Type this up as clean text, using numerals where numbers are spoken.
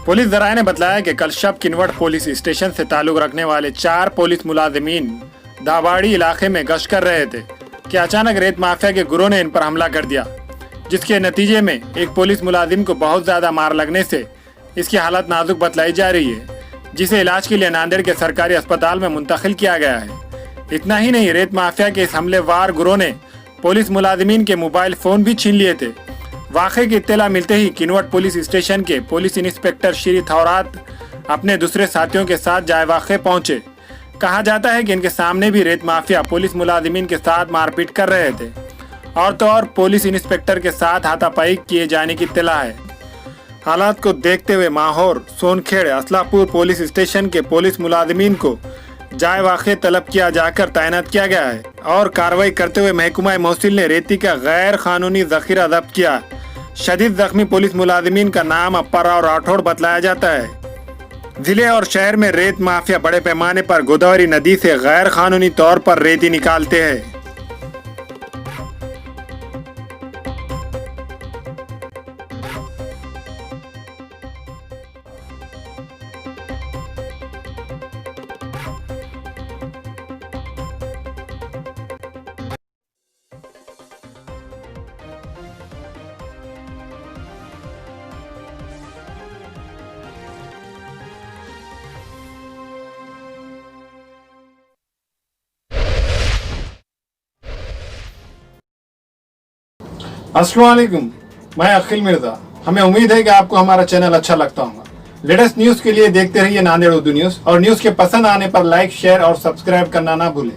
Police जराये ने बताया कि कल शब किनवट पुलिस स्टेशन से ताल्लुक रखने वाले 4 पुलिस मुलाजिमीन दावाड़ी इलाके में गश्त कर रहे थे कि अचानक रेत माफिया के गुरों ने इन पर हमला कर दिया, जिसके नतीजे में एक पुलिस मुलाजिम को बहुत ज़्यादा मार लगने से इसकी हालत नाजुक बतलाई जा रही है, जिसे इलाज के लिए नांदेड़ के सरकारी अस्पताल में मुंतकिल किया गया है। इतना ही नहीं, रेत माफिया के इस हमलेवार गुरों ने पुलिस मुलाजिमीन के मोबाइल फ़ोन भी छीन लिए थे। वाक़े की इत्तला मिलते ही किनवट पुलिस स्टेशन के पुलिस इंस्पेक्टर श्री थौरात अपने दूसरे साथियों के साथ जाए वाक़े पहुंचे। कहा जाता है कि इनके सामने भी रेत माफिया पुलिस मुलाजिमीन के साथ मारपीट कर रहे थे और तो और पुलिस इंस्पेक्टर के साथ हाथापाई किए जाने की इत्तला है। हालात को देखते हुए माहौर सोनखेड़ असलापुर पुलिस स्टेशन के पुलिस मुलाजिमीन को जाए वाक़े तलब किया जाकर तैनात किया गया है और कार्रवाई करते हुए महकमा महसूल ने रेती का गैर कानूनी जखीरा जब्त किया। शदीद जख्मी पुलिस मुलाजिमीन का नाम अप्पर और राठौड़ बतलाया जाता है। जिले और शहर में रेत माफिया बड़े पैमाने पर गोदावरी नदी से गैर कानूनी तौर पर रेती निकालते हैं। अस्सलाम वालेकुम, मैं अखिल मिर्जा। हमें उम्मीद है कि आपको हमारा चैनल अच्छा लगता होगा। लेटेस्ट न्यूज़ के लिए देखते रहिए नांदेड़ उर्दू न्यूज़ और न्यूज़ के पसंद आने पर लाइक, शेयर और सब्सक्राइब करना ना भूलें।